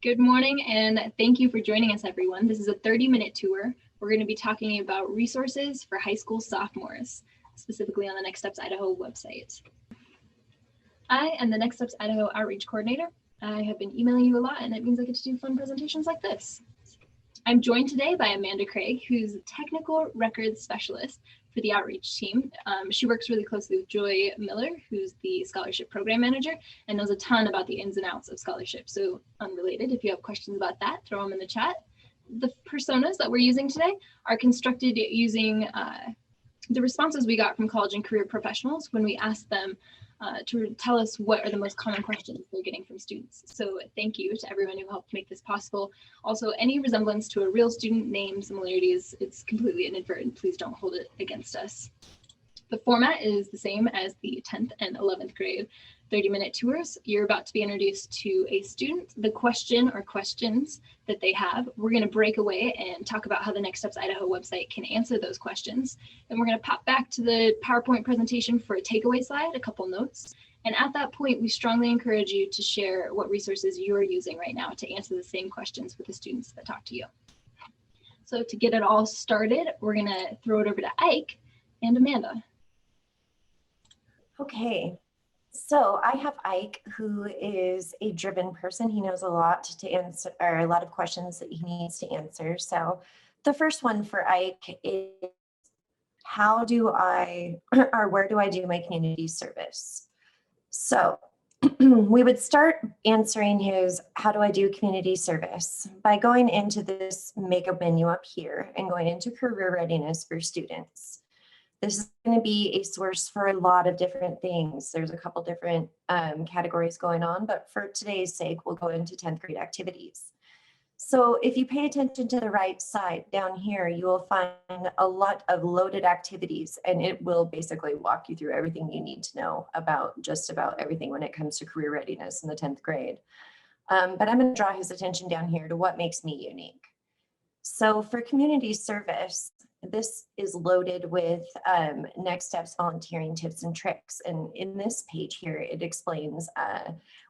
Good morning, and thank you for joining us, everyone. This is a 30-minute tour. We're going to be talking about resources for high school sophomores, specifically on the Next Steps Idaho website. I am the Next Steps Idaho Outreach Coordinator. I have been emailing you a lot, and it means I get to do fun presentations like this. I'm joined today by Amanda Craig, who's Technical Records Specialist for the Outreach team. She works really closely with Joy Miller, who's the Scholarship Program Manager, and knows a ton about the ins and outs of scholarship. So unrelated, if you have questions about that, throw them in the chat. The personas that we're using today are constructed using the responses we got from college and career professionals when we asked them to tell us what are the most common questions they're getting from students. So thank you to everyone who helped make this possible. Also, any resemblance to a real student name similarities, it's completely inadvertent. Please don't hold it against us. The format is the same as the 10th and 11th grade 30-minute tours. You're about to be introduced to a student, the question or questions that they have. We're going to break away and talk about how the Next Steps Idaho website can answer those questions. And we're going to pop back to the PowerPoint presentation for a takeaway slide, a couple notes. And at that point, we strongly encourage you to share what resources you're using right now to answer the same questions with the students that talk to you. So to get it all started, we're going to throw it over to Ike and Amanda. Okay. So I have Ike, who is a driven person. He knows a lot to answer, or a lot of questions that he needs to answer. So the first one for Ike is, how do I, or where do I do my community service? So we would start answering his, how do I do community service, by going into this makeup menu up here and going into career readiness for students. This is going to be a source for a lot of different things. There's a couple different categories going on, but for today's sake, we'll go into 10th grade activities. So if you pay attention to the right side down here, you will find a lot of loaded activities, and it will basically walk you through everything you need to know about just about everything when it comes to career readiness in the 10th grade. But I'm going to draw his attention down here to what makes me unique. So for community service, this is loaded with Next Steps volunteering tips and tricks. And in this page here, it explains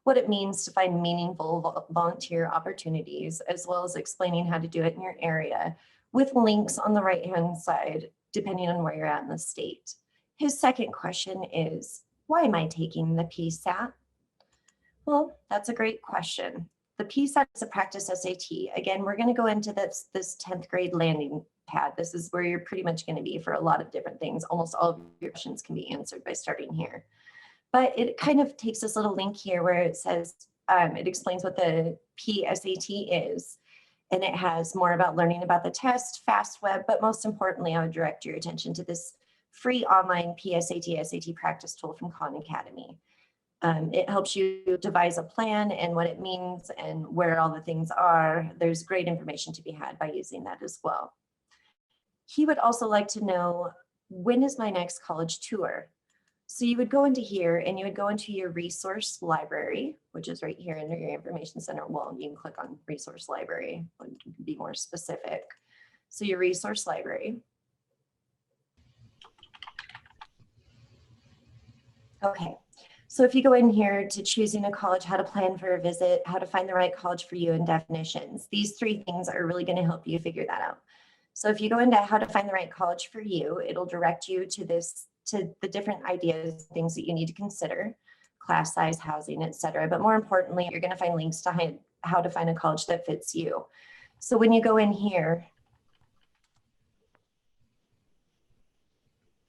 what it means to find meaningful volunteer opportunities, as well as explaining how to do it in your area, with links on the right-hand side, depending on where you're at in the state. His second question is, why am I taking the PSAT? Well, that's a great question. The PSAT is a practice SAT. Again, we're going to go into this 10th grade landing pad. This is where you're pretty much going to be for a lot of different things. Almost all of your questions can be answered by starting here. But it kind of takes this little link here where it says, it explains what the PSAT is. And it has more about learning about the test, FastWeb, but most importantly, I would direct your attention to this free online PSAT SAT practice tool from Khan Academy. It helps you devise a plan and what it means and where all the things are. There's great information to be had by using that as well. He would also like to know, when is my next college tour? So you would go into here and you would go into your resource library, which is right here under your information center. Well, you can click on resource library, to be more specific. So your resource library. Okay. So if you go in here to choosing a college, how to plan for a visit, how to find the right college for you, and definitions, these three things are really going to help you figure that out. So if you go into how to find the right college for you, it'll direct you to the different ideas, things that you need to consider, class size, housing, etc. But more importantly, you're going to find links to how to find a college that fits you. So when you go in here,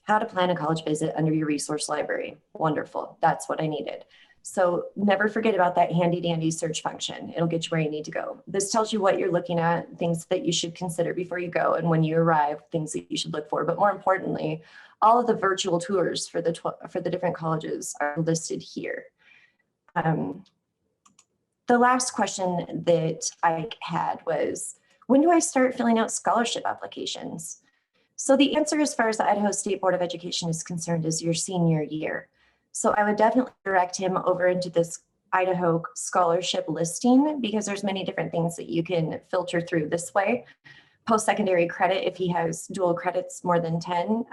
how to plan a college visit under your resource library. Wonderful. That's what I needed. So never forget about that handy dandy search function. It'll get you where you need to go. This tells you what you're looking at, things that you should consider before you go, and when you arrive, things that you should look for. But more importantly, all of the virtual tours for the different colleges are listed here. The last question that I had was, when do I start filling out scholarship applications? So the answer, as far as the Idaho State Board of Education is concerned, is your senior year. So I would definitely direct him over into this Idaho scholarship listing, because there's many different things that you can filter through this way. Post-secondary credit, if he has dual credits more than 10,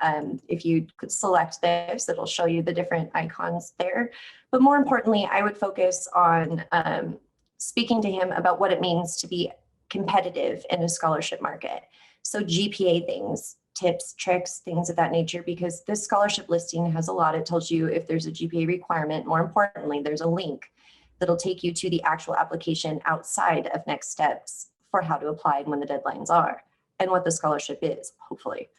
if you could select this, it'll show you the different icons there. But more importantly, I would focus on speaking to him about what it means to be competitive in a scholarship market. So GPA things, tips, tricks, things of that nature, because this scholarship listing has a lot. It tells you if there's a GPA requirement. More importantly, there's a link that'll take you to the actual application outside of Next Steps for how to apply and when the deadlines are and what the scholarship is, hopefully.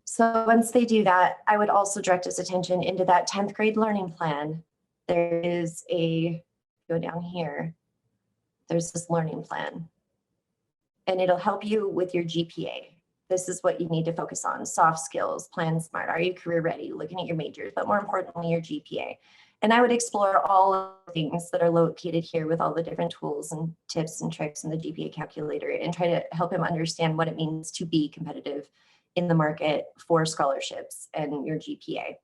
So once they do that, I would also direct his attention into that 10th grade learning plan. There is go down here, there's this learning plan, and it'll help you with your GPA. This is what you need to focus on: soft skills, plan smart, are you career ready, looking at your majors, but more importantly, your GPA. And I would explore all of the things that are located here with all the different tools and tips and tricks in the GPA calculator, and try to help him understand what it means to be competitive in the market for scholarships and your GPA.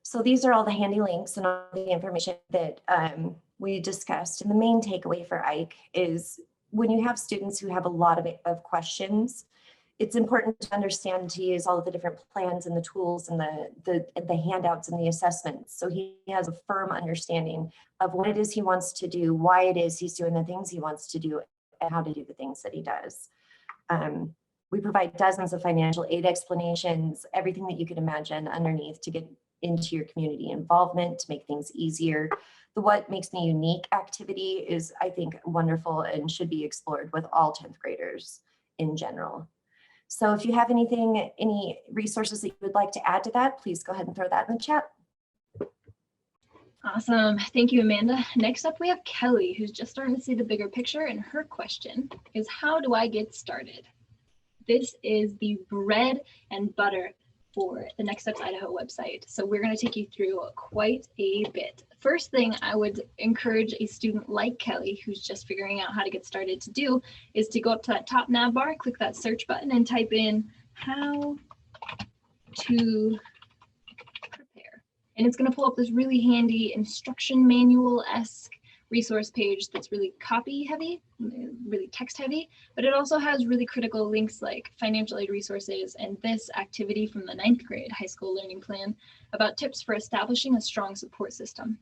So these are all the handy links and all the information that we discussed. And the main takeaway for Ike is when you have students who have a lot of questions, it's important to understand to use all of the different plans and the tools and the handouts and the assessments. So he has a firm understanding of what it is he wants to do, why it is he's doing the things he wants to do, and how to do the things that he does. We provide dozens of financial aid explanations, everything that you could imagine underneath to get into your community involvement, to make things easier. The What Makes Me Unique activity is, I think, wonderful and should be explored with all 10th graders in general. So if you have any resources that you would like to add to that, please go ahead and throw that in the chat. Awesome. Thank you, Amanda. Next up, we have Kelly, who's just starting to see the bigger picture, and her question is, how do I get started? This is the bread and butter for the Next Steps Idaho website. So we're going to take you through quite a bit. First thing I would encourage a student like Kelly, who's just figuring out how to get started, to do is to go up to that top nav bar, click that search button, and type in how to prepare. And it's going to pull up this really handy instruction manual-esque resource page that's really copy heavy, really text heavy, but it also has really critical links like financial aid resources and this activity from the 9th grade high school learning plan about tips for establishing a strong support system.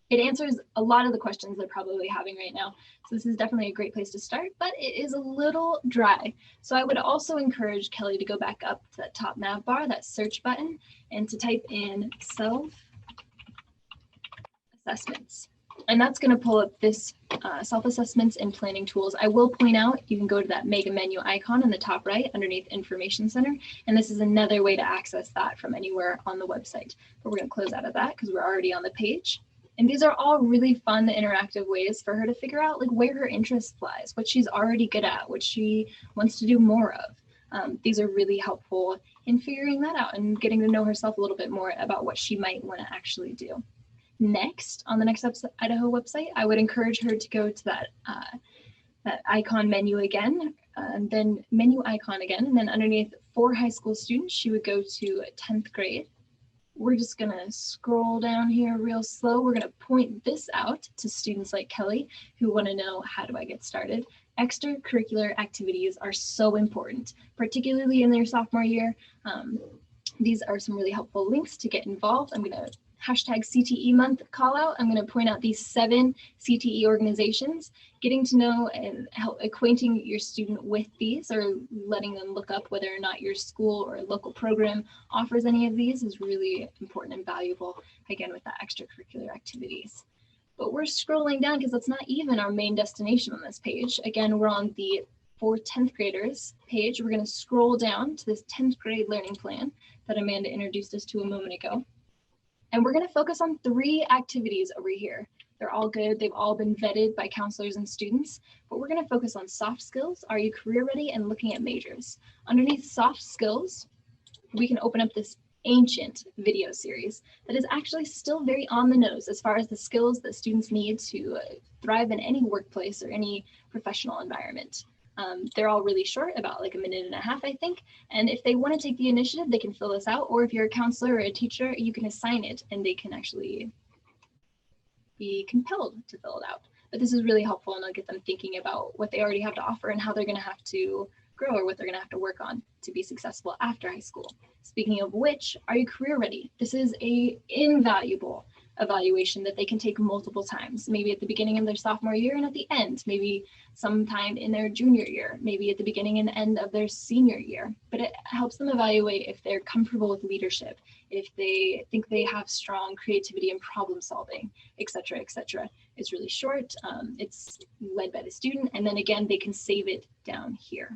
It answers a lot of the questions they're probably having right now. So this is definitely a great place to start, but it is a little dry. So I would also encourage Kelly to go back up to that top nav bar, that search button, and to type in self-assessments. And that's going to pull up this self-assessments and planning tools. I will point out, you can go to that mega menu icon in the top right underneath Information Center. And this is another way to access that from anywhere on the website. But we're going to close out of that because we're already on the page. And these are all really fun, interactive ways for her to figure out like where her interest lies, what she's already good at, what she wants to do more of. These are really helpful in figuring that out and getting to know herself a little bit more about what she might want to actually do. Next, on the Next Steps Idaho website, I would encourage her to go to that icon menu again, and then menu icon again, and then underneath for high school students, she would go to 10th grade. We're just gonna scroll down here real slow. We're gonna point this out to students like Kelly who wanna know, how do I get started? Extracurricular activities are so important, particularly in their sophomore year. These are some really helpful links to get involved. I'm gonna hashtag CTE month call out. I'm going to point out these 7 CTE organizations. Getting to know and help acquainting your student with these, or letting them look up whether or not your school or local program offers any of these, is really important and valuable, again, with that extracurricular activities. But we're scrolling down because that's not even our main destination on this page. Again, we're on the for 10th graders page. We're going to scroll down to this 10th grade learning plan that Amanda introduced us to a moment ago. And we're going to focus on 3 activities over here. They're all good. They've all been vetted by counselors and students, but we're going to focus on soft skills, are you career ready, and looking at majors. Underneath soft skills, we can open up this ancient video series that is actually still very on the nose as far as the skills that students need to thrive in any workplace or any professional environment. They're all really short, about like a minute and a half, I think. And if they want to take the initiative, they can fill this out. Or if you're a counselor or a teacher, you can assign it and they can actually be compelled to fill it out. But this is really helpful, and it'll get them thinking about what they already have to offer and how they're going to have to grow, or what they're going to have to work on to be successful after high school. Speaking of which, are you career ready? This is a invaluable evaluation that they can take multiple times, maybe at the beginning of their sophomore year and at the end, maybe sometime in their junior year, maybe at the beginning and end of their senior year. But it helps them evaluate if they're comfortable with leadership, if they think they have strong creativity and problem solving, et cetera, et cetera. It's really short. It's led by the student. And then again, they can save it down here.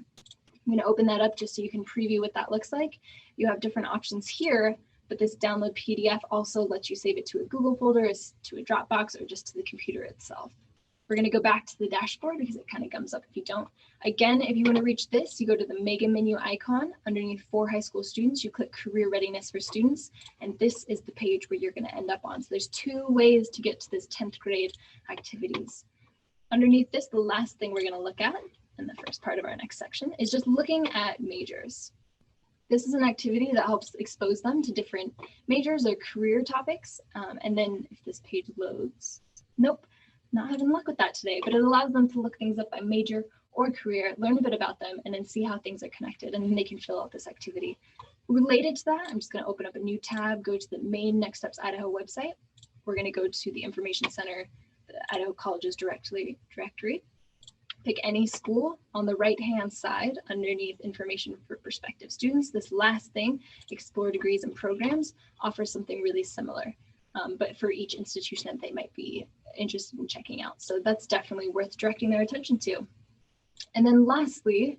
I'm going to open that up just so you can preview what that looks like. You have different options here, but this download PDF also lets you save it to a Google folder, to a Dropbox, or just to the computer itself. We're going to go back to the dashboard because it kind of gums up if you don't. Again, if you want to reach this, you go to the mega menu icon underneath for high school students, you click career readiness for students, and this is the page where you're going to end up on. So there's two ways to get to this 10th grade activities. Underneath this, the last thing we're going to look at in the first part of our next section is just looking at majors. This is an activity that helps expose them to different majors or career topics. And then if this page loads, nope, not having luck with that today, but it allows them to look things up by major or career, learn a bit about them, and then see how things are connected, and then they can fill out this activity. Related to that, I'm just going to open up a new tab, go to the main Next Steps Idaho website. We're going to go to the Information Center, the Idaho Colleges directory. Pick any school. On the right-hand side, underneath information for prospective students, this last thing, explore degrees and programs, offers something really similar, but for each institution that they might be interested in checking out. So that's definitely worth directing their attention to. And then lastly,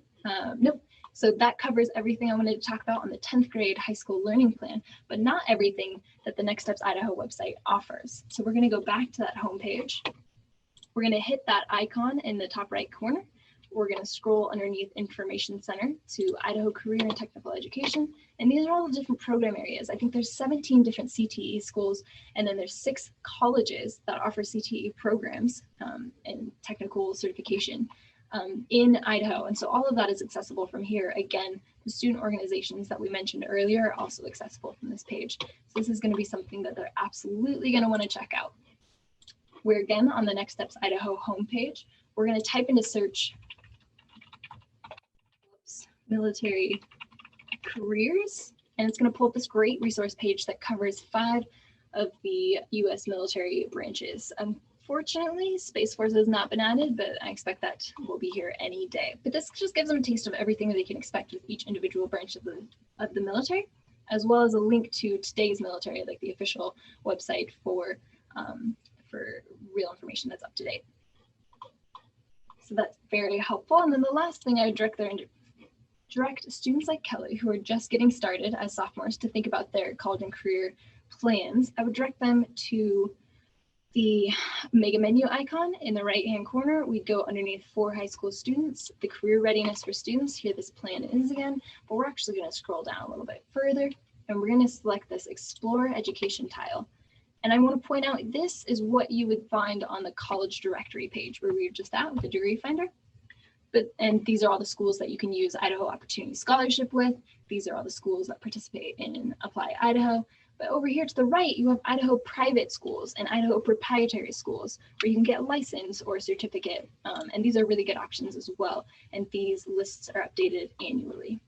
so that covers everything I wanted to talk about on the 10th grade high school learning plan, but not everything that the Next Steps Idaho website offers. So we're going to go back to that homepage. We're going to hit that icon in the top right corner. We're going to scroll underneath Information Center to Idaho Career and Technical Education. And these are all the different program areas. I think there's 17 different CTE schools, and then there's 6 colleges that offer CTE programs and technical certification in Idaho. And so all of that is accessible from here. Again, the student organizations that we mentioned earlier are also accessible from this page. So this is going to be something that they're absolutely going to want to check out. We're again on the Next Steps Idaho homepage. We're going to type into search military careers, and it's going to pull up this great resource page that covers 5 of the U.S. military branches. Unfortunately, Space Force has not been added, but I expect that will be here any day. But this just gives them a taste of everything that they can expect with each individual branch of the military, as well as a link to today's military, like the official website for real information that's up to date. So that's very helpful. And then the last thing I would direct students like Kelly, who are just getting started as sophomores, to think about their college and career plans. I would direct them to the mega menu icon in the right-hand corner. We go underneath for high school students, the career readiness for students. Here this plan is again, but we're actually going to scroll down a little bit further, and we're going to select this Explore Education tile. And I want to point out, this is what you would find on the college directory page where we were just at with the degree finder. And these are all the schools that you can use Idaho Opportunity Scholarship with. These are all the schools that participate in Apply Idaho. But over here to the right, you have Idaho private schools and Idaho proprietary schools where you can get a license or a certificate. And these are really good options as well. And these lists are updated annually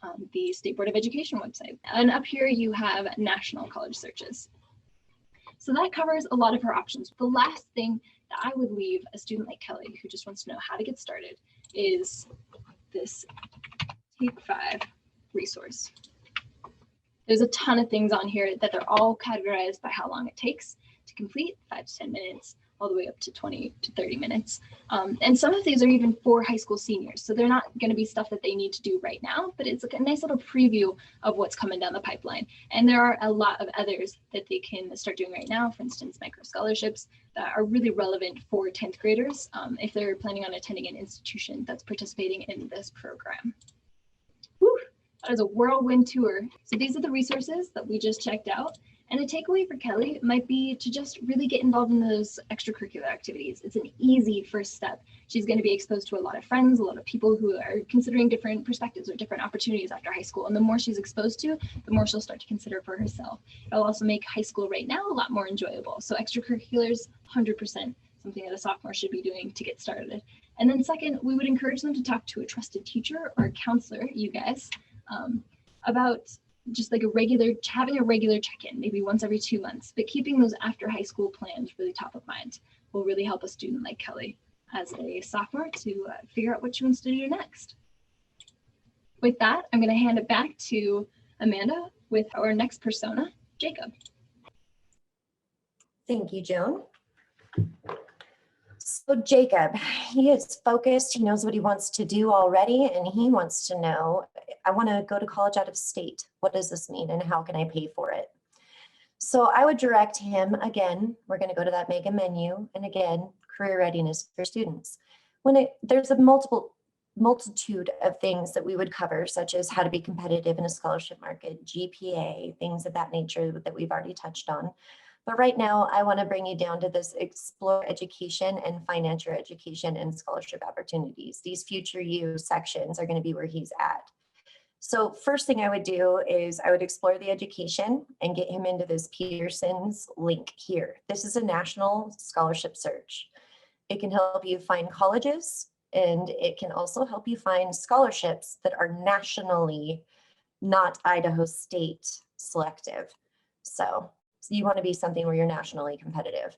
on the State Board of Education website. And up here you have national college searches. So that covers a lot of her options. The last thing that I would leave a student like Kelly, who just wants to know how to get started, is this Take 5 resource. There's a ton of things on here that they're all categorized by how long it takes to complete, 5 to 10 minutes, all the way up to 20 to 30 minutes. And some of these are even for high school seniors. So they're not going to be stuff that they need to do right now, but it's like a nice little preview of what's coming down the pipeline. And there are a lot of others that they can start doing right now. For instance, micro scholarships that are really relevant for 10th graders if they're planning on attending an institution that's participating in this program. Whew, that is a whirlwind tour. So these are the resources that we just checked out. And a takeaway for Kelly might be to just really get involved in those extracurricular activities. It's an easy first step. She's going to be exposed to a lot of friends, a lot of people who are considering different perspectives or different opportunities after high school. And the more she's exposed to, the more she'll start to consider for herself. It'll also make high school right now a lot more enjoyable. So extracurriculars, 100% something that a sophomore should be doing to get started. And then second, we would encourage them to talk to a trusted teacher or a counselor, you guys, about just like having a regular check-in, maybe once every 2 months, but keeping those after high school plans really top of mind will really help a student like Kelly as a sophomore to figure out what she wants to do next. With that, I'm going to hand it back to Amanda with our next persona, Jacob. Thank you, Joan. So Jacob, he is focused, he knows what he wants to do already, and he wants to know, I want to go to college out of state. What does this mean and how can I pay for it? So I would direct him, again, we're going to go to that mega menu, and again, career readiness for students. There's a multitude of things that we would cover, such as how to be competitive in a scholarship market, GPA, things of that nature that we've already touched on. But right now, I want to bring you down to this explore education and find your education and scholarship opportunities. These future you sections are going to be where he's at. So first thing I would do is I would explore the education and get him into this Peterson's link here. This is a national scholarship search. It can help you find colleges, and it can also help you find scholarships that are nationally, not Idaho State selective. So you want to be something where you're nationally competitive.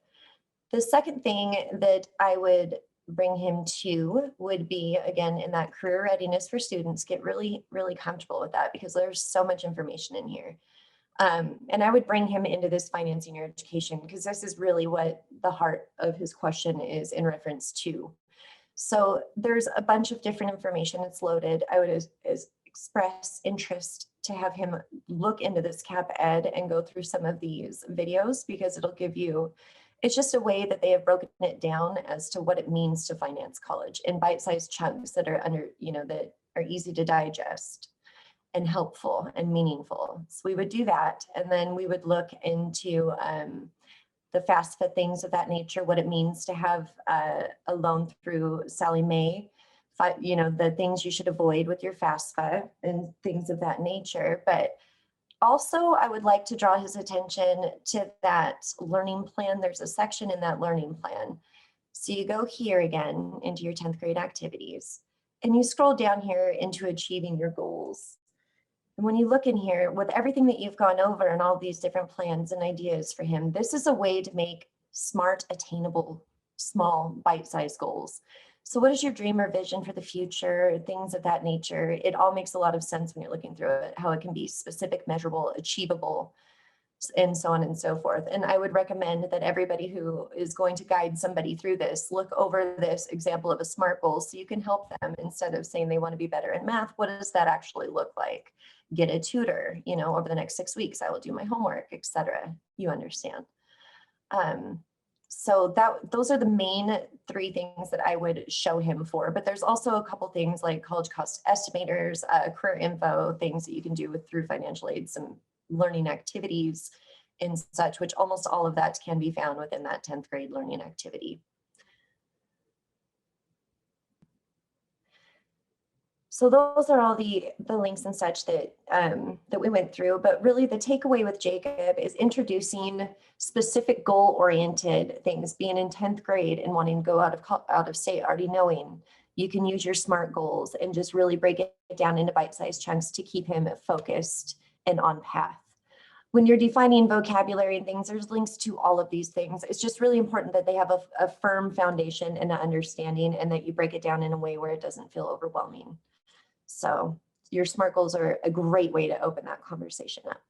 The second thing that I would bring him to would be, again, in that career readiness for students, get really, really comfortable with that because there's so much information in here. And I would bring him into this financing your education because this is really what the heart of his question is in reference to. So there's a bunch of different information that's loaded. I would express interest to have him look into this Cap Ed and go through some of these videos because it'll give you, it's just a way that they have broken it down as to what it means to finance college in bite-sized chunks that are that are easy to digest and helpful and meaningful. So we would do that. And then we would look into the FAFSA, things of that nature, what it means to have a loan through Sallie Mae, the things you should avoid with your FAFSA and things of that nature. But also I would like to draw his attention to that learning plan. There's a section in that learning plan. So you go here again into your 10th grade activities and you scroll down here into achieving your goals. And when you look in here with everything that you've gone over and all these different plans and ideas for him, this is a way to make smart, attainable, small, bite-sized goals. So what is your dream or vision for the future, things of that nature? It all makes a lot of sense when you're looking through it, how it can be specific, measurable, achievable, and so on and so forth. And I would recommend that everybody who is going to guide somebody through this, look over this example of a SMART goal so you can help them instead of saying they want to be better in math. What does that actually look like? Get a tutor, over the next 6 weeks, I will do my homework, etc. You understand. So those are the main 3 things that I would show him for, but there's also a couple things like college cost estimators, career info, things that you can do through financial aid, some learning activities and such, which almost all of that can be found within that 10th grade learning activity. So those are all the links and such that that we went through, but really the takeaway with Jacob is introducing specific goal-oriented things, being in 10th grade and wanting to go out of state, already knowing you can use your SMART goals and just really break it down into bite-sized chunks to keep him focused and on path. When you're defining vocabulary and things, there's links to all of these things. It's just really important that they have a firm foundation and an understanding and that you break it down in a way where it doesn't feel overwhelming. So your SMART goals are a great way to open that conversation up.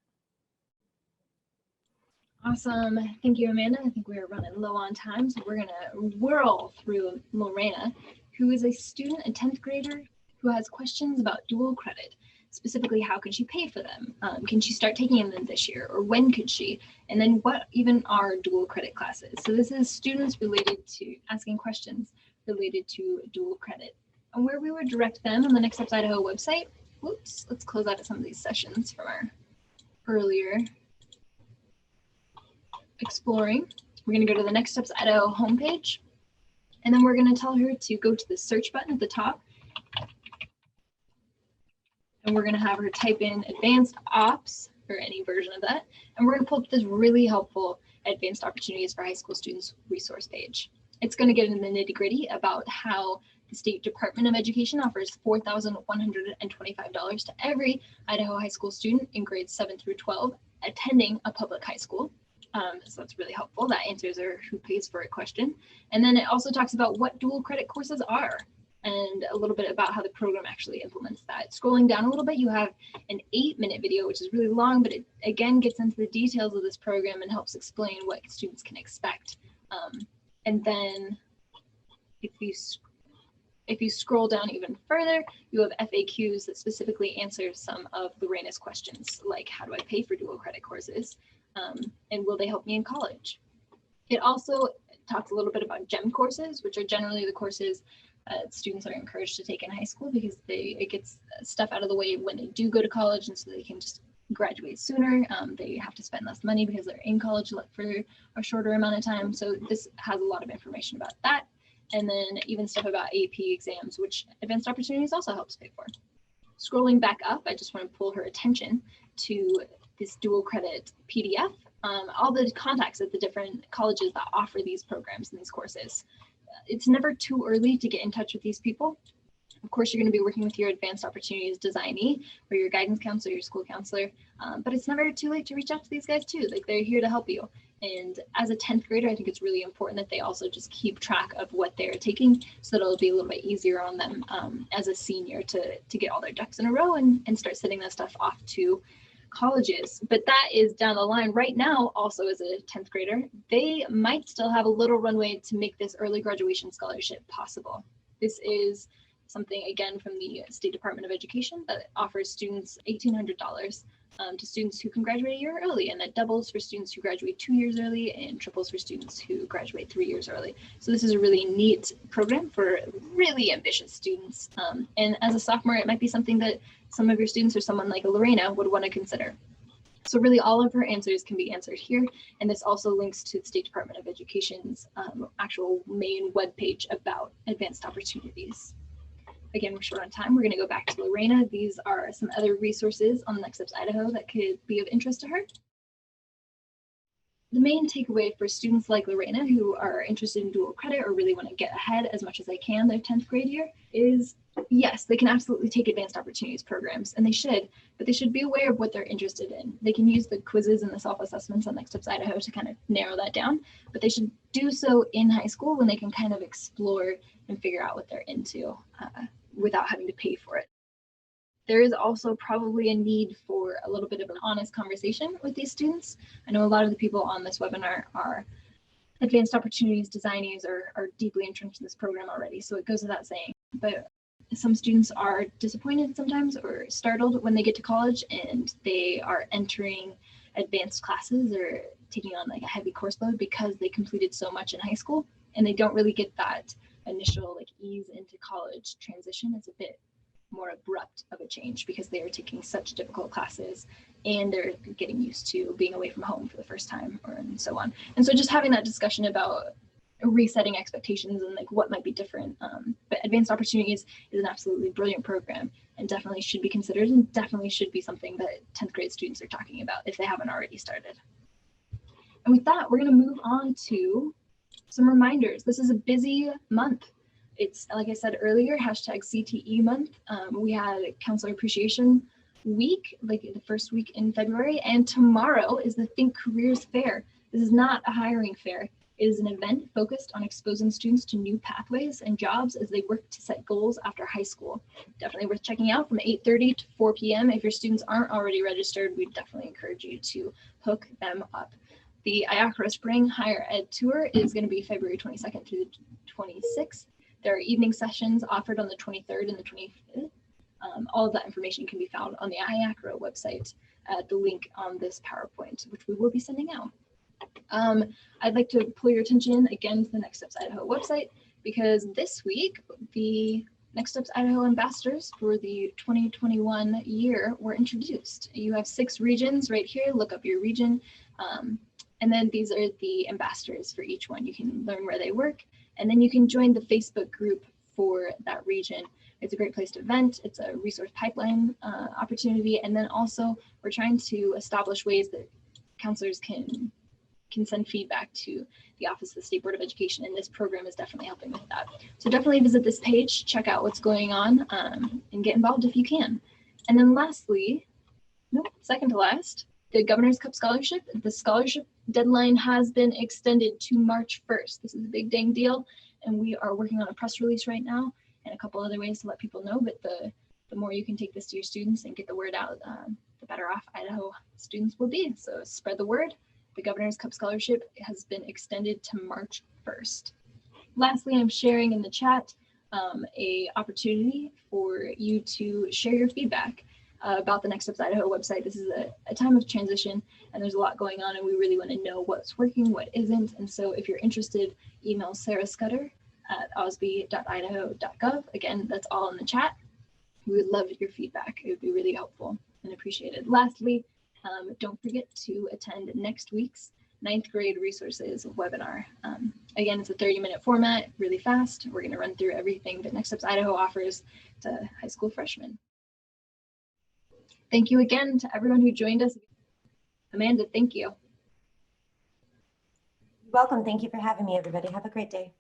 Awesome. Thank you, Amanda. I think we're running low on time, so we're going to whirl through Lorena, who is a student, a 10th grader, who has questions about dual credit. Specifically, how can she pay for them? Can she start taking them this year, or when could she? And then what even are dual credit classes? So this is students related to asking questions related to dual credit. And where we would direct them on the Next Steps Idaho website. Whoops, let's close out of some of these sessions from our earlier exploring. We're going to go to the Next Steps Idaho homepage, and then we're going to tell her to go to the search button at the top. And we're going to have her type in advanced ops or any version of that. And we're going to pull up this really helpful advanced opportunities for high school students resource page. It's going to get into the nitty gritty about how The State Department of Education offers $4,125 to every Idaho high school student in grades 7 through 12 attending a public high school. So that's really helpful. That answers our who pays for it question. And then it also talks about what dual credit courses are and a little bit about how the program actually implements that. Scrolling down a little bit, you have an 8-minute video, which is really long, but it again gets into the details of this program and helps explain what students can expect. And then if you scroll down even further, you have FAQs that specifically answer some of Lorena's questions, like how do I pay for dual credit courses? And will they help me in college? It also talks a little bit about GEM courses, which are generally the courses students are encouraged to take in high school because it gets stuff out of the way when they do go to college, and so they can just graduate sooner. They have to spend less money because they're in college for a shorter amount of time. So this has a lot of information about that. And then even stuff about AP exams, which Advanced Opportunities also helps pay for. Scrolling back up, I just want to pull her attention to this dual credit PDF, all the contacts at the different colleges that offer these programs and these courses. It's never too early to get in touch with these people. Of course, you're going to be working with your Advanced Opportunities designee or your guidance counselor, your school counselor, but it's never too late to reach out to these guys too. Like, they're here to help you. And as a 10th grader, I think it's really important that they also just keep track of what they're taking, so that it'll be a little bit easier on them as a senior to get all their ducks in a row and start sending that stuff off to colleges. But that is down the line. Right now, also as a 10th grader, they might still have a little runway to make this early graduation scholarship possible. This is something, again, from the State Department of Education that offers students $1,800 to students who can graduate a year early, and that doubles for students who graduate 2 years early and triples for students who graduate 3 years early. So this is a really neat program for really ambitious students. And as a sophomore, it might be something that some of your students or someone like Lorena would want to consider. So really all of her answers can be answered here. And this also links to the State Department of Education's actual main webpage about advanced opportunities. Again, we're short on time. We're going to go back to Lorena. These are some other resources on Next Steps Idaho that could be of interest to her. The main takeaway for students like Lorena who are interested in dual credit or really want to get ahead as much as they can their 10th grade year is, yes, they can absolutely take advanced opportunities programs, and they should, but they should be aware of what they're interested in. They can use the quizzes and the self-assessments on Next Steps Idaho to kind of narrow that down, but they should do so in high school when they can kind of explore and figure out what they're into without having to pay for it. There is also probably a need for a little bit of an honest conversation with these students. I know a lot of the people on this webinar are advanced opportunities designees or are deeply entrenched in this program already, so it goes without saying. But some students are disappointed sometimes or startled when they get to college and they are entering advanced classes or taking on like a heavy course load because they completed so much in high school, and they don't really get that initial like ease into college transition. It's a bit more abrupt of a change because they are taking such difficult classes and they're getting used to being away from home for the first time, and so on. And so just having that discussion about resetting expectations and like what might be different. But Advanced Opportunities is an absolutely brilliant program and definitely should be considered, and definitely should be something that 10th grade students are talking about if they haven't already started. And with that, we're going to move on to some reminders. This is a busy month. It's, like I said earlier, hashtag CTE month. We had Counselor Appreciation Week, like the first week in February, and tomorrow is the Think Careers Fair. This is not a hiring fair. It is an event focused on exposing students to new pathways and jobs as they work to set goals after high school. Definitely worth checking out from 8:30 to 4 p.m. If your students aren't already registered, we definitely encourage you to hook them up. The IACRA Spring Higher Ed Tour is going to be February 22nd through the 26th. There are evening sessions offered on the 23rd and the 25th. All of that information can be found on the IACRA website at the link on this PowerPoint, which we will be sending out. I'd like to pull your attention again to the Next Steps Idaho website, because this week the Next Steps Idaho ambassadors for the 2021 year were introduced. You have 6 regions right here. Look up your region. And then these are the ambassadors for each one. You can learn where they work, and then you can join the Facebook group for that region. It's a great place to vent. It's a resource pipeline opportunity. And then also we're trying to establish ways that counselors can can send feedback to the Office of the State Board of Education, and this program is definitely helping with that. So definitely visit this page, check out what's going on, and get involved if you can. And then lastly, second to last, the Governor's Cup Scholarship. The scholarship deadline has been extended to March 1st. This is a big dang deal, and we are working on a press release right now and a couple other ways to let people know, but the more you can take this to your students and get the word out, the better off Idaho students will be. So spread the word. The Governor's Cup Scholarship has been extended to March 1st. Lastly, I'm sharing in the chat a opportunity for you to share your feedback about the Next Steps Idaho website. This is a time of transition, and there's a lot going on, and we really want to know what's working, what isn't. And so if you're interested, email Sarah Scudder at osb.idaho.gov. Again, that's all in the chat. We would love your feedback. It would be really helpful and appreciated. Lastly, don't forget to attend next week's 9th grade resources webinar. Again, it's a 30-minute format, really fast. We're going to run through everything that Next Steps Idaho offers to high school freshmen. Thank you again to everyone who joined us. Amanda, thank you. You're welcome. Thank you for having me, everybody. Have a great day.